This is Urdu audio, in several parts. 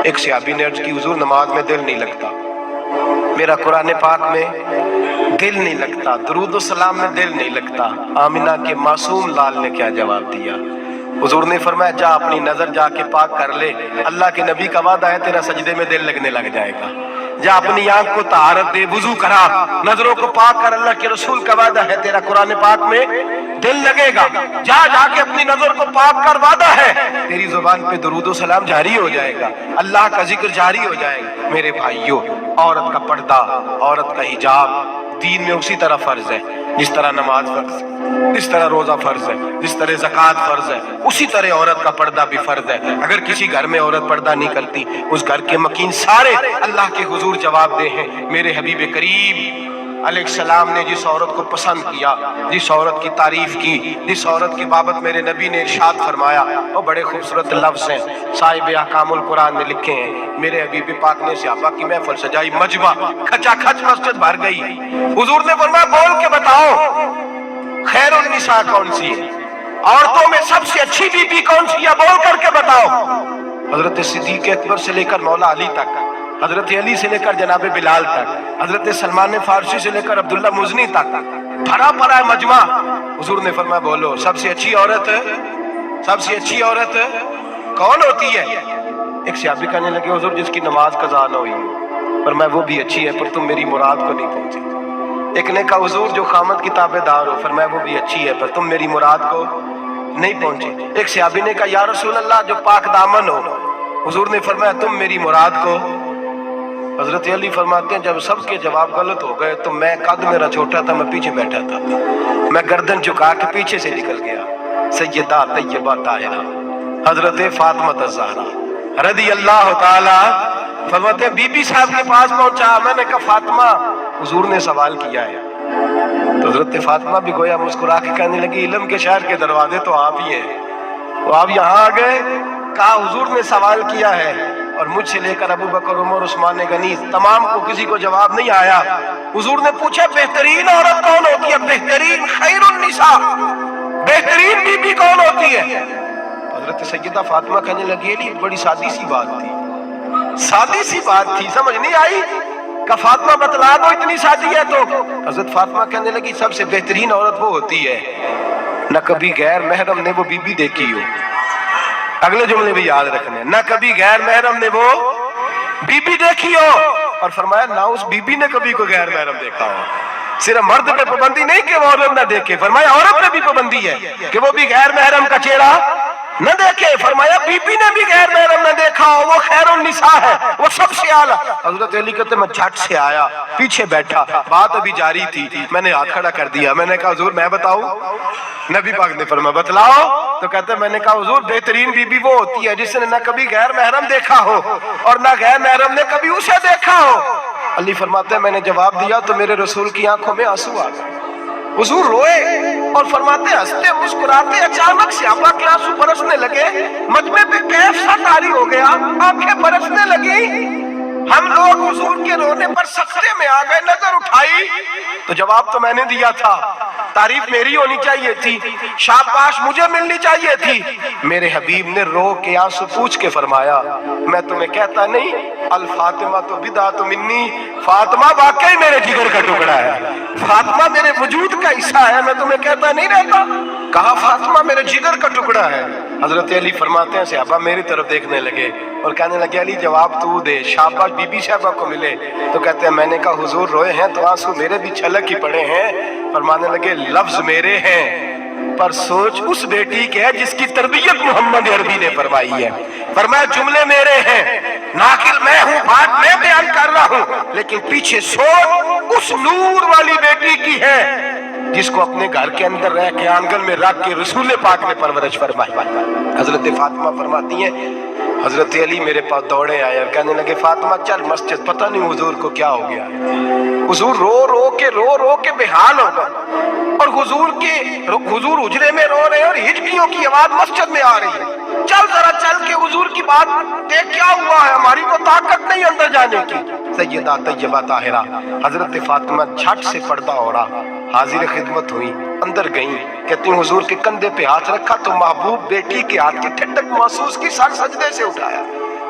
ایک صحابی نے عرض کی حضور نماز میں دل نہیں لگتا، میرا قرآن پاک میں دل نہیں لگتا، درود و سلام میں دل نہیں لگتا۔ آمنہ کے معصوم لال نے کیا جواب دیا؟ حضور نے فرمایا جا اپنی نظر جا کے پاک کر لے، اللہ کے نبی کا وعدہ ہے تیرا سجدے میں دل لگنے لگ جائے گا۔ جا اپنی آنکھ کو طہارت دے، وضو کرا، نظروں کو پاک کر، اللہ کے رسول کا وعدہ ہے تیرا قرآن پاک میں دل لگے گا۔ جا جا کے اپنی نظر کو پاک کر، وعدہ ہے تیری زبان پہ درود و سلام جاری ہو جائے گا، اللہ کا ذکر جاری ہو جائے گا۔ میرے بھائیوں، عورت کا پردہ، عورت کا حجاب دین میں اسی طرح فرض ہے جس طرح نماز فرض ہے، جس طرح روزہ فرض ہے، جس طرح زکوٰۃ فرض ہے، اسی طرح عورت کا پردہ بھی فرض ہے۔ اگر کسی گھر میں عورت پردہ نہیں کرتی، اس گھر کے مکین سارے اللہ کے حضور جواب دے ہیں۔ میرے حبیب کریم علیہ السلام نے جس عورت کو پسند کیا، جس عورت کی تعریف کی، جس عورت کی بابت میرے نبی نے ارشاد فرمایا، وہ بڑے خوبصورت لفظ ہیں، صاحب احکام القرآن میں لکھے ہیں۔ میرے حبیب پاک نے صحابہ کی محفل سجائی، مجمع کھچا کھچ مسجد بھر گئی۔ حضور نے فرمایا بول کے بتاؤ خیر النساء کون سی ہے، عورتوں میں سب سے اچھی بی بی کون سی ہے، بول کر کے بتاؤ۔ حضرت صدیق اکبر سے لے کر مولا علی تک، حضرت علی سے لے کر جناب بلال تک، حضرت سلمان فارسی سے لے کر عبداللہ مزنی تک، بھرا پڑا ہے مجمع۔ حضور نے فرمایا بولو سب سے اچھی عورت، سب سے اچھی عورت کون ہوتی ہے؟ ایک صحابی کہنے لگے حضور جس کی نماز قضا نہ ہوئی ہو، فرمایا وہ بھی اچھی ہے پر تم میری مراد کو نہیں پہنچے۔ ایک نے کہا حضور جو خامد کی تابع دار ہو، فرمایا وہ بھی اچھی ہے پر تم میری مراد کو نہیں پہنچے۔ ایک صحابی نے کہا یا رسول اللہ جو پاک دامن ہو، حضور نے فرمایا تم میری مراد کو۔ حضرت علی فرماتے ہیں جب سب کے جواب غلط ہو گئے تو میں، قد میرا چھوٹا تھا، میں پیچھے بیٹھا تھا، میں گردن جھکا کے پیچھے سے نکل گیا۔ سیدہ طیبہ طاہرہ حضرت فاطمہ الزہرا رضی اللہ تعالی، فرماتے ہیں بی بی صاحب کے پاس پہنچا، میں نے کہا فاطمہ حضور نے سوال کیا ہے۔ تو حضرت فاطمہ بھی گویا مسکرا کے کہنے لگی علم کے شہر کے دروازے تو آپ ہی ہیں، تو آپ یہاں آ گئے؟ کہا حضور نے سوال کیا ہے اور مجھ سے لے کر ابو بکر عمر عثمان غنی تمام کو کسی کو جواب نہیں آیا۔ حضور نے پوچھا بہترین عورت کون ہوتی ہے، بہترین خیر النساء، بہترین بی بی کون ہوتی ہے؟ حضرت سیدہ فاطمہ کہنے لگی علی بڑی سادی سی بات تھی، سادی سی بات تھی، سمجھ نہیں آئی؟ کہ فاطمہ بتلا دو اتنی سادی ہے تو۔ حضرت فاطمہ کہنے لگی سب سے بہترین عورت وہ ہوتی ہے نہ کبھی غیر محرم نے وہ بی بی دیکھی ہو، اگلے جملے بھی یاد رکھنے، نہ کبھی غیر محرم نے وہ بی بی دیکھی ہو، اور فرمایا نہ اس بی بی نے کبھی کوئی غیر محرم دیکھا ہو۔ صرف مرد پہ پابندی نہیں کہ وہ عورت نہ دیکھے، فرمایا عورت پہ بھی پابندی ہے کہ وہ بھی غیر محرم کا چہرہ نہ دیکھے، فرمایا بی بی نے بھی غیر محرم نہ دیکھا ہو، وہ خیر النساء ہے، وہ سب سے اعلیٰ۔ حضرت علی کہتے میں جھٹ سے آیا، پیچھے بیٹھا، بات ابھی جاری تھی، میں نے ہاتھ کھڑا کر دیا، میں نے کہا حضور میں بتاؤں؟ نبی پاک نے فرمایا بتلاؤ۔ تو کہتے میں نے کہا حضور بہترین بی بی وہ ہوتی ہے جس نے نہ کبھی غیر محرم دیکھا ہو اور نہ غیر محرم نے کبھی اسے دیکھا ہو۔ علی فرماتے ہیں میں نے جواب دیا تو میرے رسول کی آنکھوں میں آنسو آ گئے، حضور روئے اور فرماتے ہنستے مسکراتے اچانک سے صحابہ کے آنسو برسنے لگے، مجمع پہ کیف سا طاری ہو گیا، آنکھیں برسنے لگی۔ ہم لوگ حضور کے رونے پر سکتے میں آ گئے، نظر اٹھائی تو جواب تو میں نے دیا تھا، تعریف میری ہونی چاہیے تھی، شاباش مجھے ملنی چاہیے تھی۔ میرے حبیب نے رو کے آنسو پوچھ کے فرمایا میں تمہیں کہتا نہیں الفاطمہ تو بدعۃ منی، فاطمہ واقعی میرے جگر کا ٹکڑا ہے، فاطمہ میرے وجود کا حصہ ہے، میں تمہیں کہتا نہیں رہتا؟ کہا فاطمہ میرے جگر کا ٹکڑا ہے۔ حضرت علی فرماتے ہیں صحابہ میری طرف دیکھنے لگے اور کہنے لگے علی جواب تو دے، شاباش بی بی صاحبہ کو ملے۔ تو کہتے ہیں میں نے کہا حضور روئے ہیں تو آنسو میرے بھی چھلک ہی پڑے ہیں۔ فرمانے لگے لفظ میرے ہیں پر سوچ اس بیٹی کے ہے جس کی تربیت محمد عربی نے فرمائی ہے۔ فرمایا جملے میرے ہیں، ناقل میں ہوں، بات میں بیان کر رہا ہوں، لیکن پیچھے سوچ اس نور والی بیٹی کی ہے جس کو اپنے گھر کے اندر رہ کے آنگن میں رکھ کے رسول پاک نے پرورش فرمائی۔ حضرت فاطمہ فرماتی ہیں حضرت علی میرے پاس دوڑے آئے اور کہنے لگے فاطمہ چل مسجد، پتہ نہیں حضور کو کیا ہو گیا۔ حضور رو رو کے بحال ہو گئے اور حضور حجرے میں رو رہے ہیں اور ہچکیوں کی آواز مسجد میں آ رہی ہے، چل ذرا چل کے حضور کی بات دیکھ کیا ہوا ہے، ہماری کو طاقت نہیں اندر جانے کی۔ سیدہ طیبہ طاہرہ حضرت فاطمہ جھٹ سے پردہ اوڑا، حاضر خدمت ہوئی، اندر گئیں، کہتی ہیں حضور کے کندھے پہ ہاتھ رکھا تو محبوب بیٹی کے ہاتھ کی ٹھنڈک محسوس کی، سر سجدے سے اٹھایا،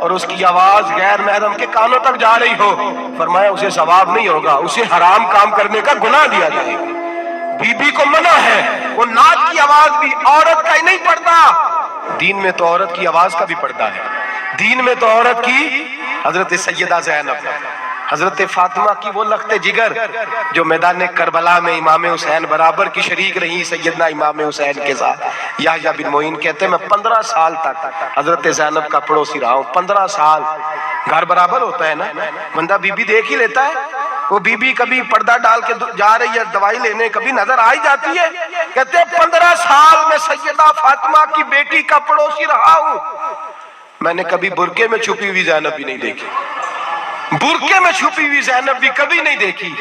اور اس کی آواز غیر محرم کے کانوں تک جا رہی ہو، فرمایا اسے ثواب نہیں ہوگا، اسے حرام کام کرنے کا گناہ دیا جائے گا۔ بی بی کو منع ہے، وہ نعت کی آواز بھی عورت کا ہی نہیں پڑتا، دین میں تو عورت کی آواز کا بھی پڑتا ہے، دین میں تو عورت کی، حضرت سیدہ زینب، حضرت فاطمہ کی وہ لخت جگر جو میدان کربلا میں امام حسین برابر کی شریک رہی سیدنا امام حسین کے ساتھ۔ یحییٰ بن معین کہتے ہیں میں 15 سال تک حضرت زینب کا پڑوسی رہا ہوں، 15 سال۔ گھر برابر ہوتا ہے نا، بندہ بی بی دیکھ ہی لیتا ہے، وہ بی بی کبھی پردہ ڈال کے جا رہی ہے دوائی لینے، کبھی نظر آ ہی جاتی ہے۔ کہتے ہیں 15 سال میں سیدہ فاطمہ کی بیٹی کا پڑوسی رہا ہوں، میں نے کبھی برقعے میں چھپی ہوئی زینب بھی نہیں دیکھی، برقعے میں چھپی ہوئی زینب بھی کبھی نہیں دیکھی۔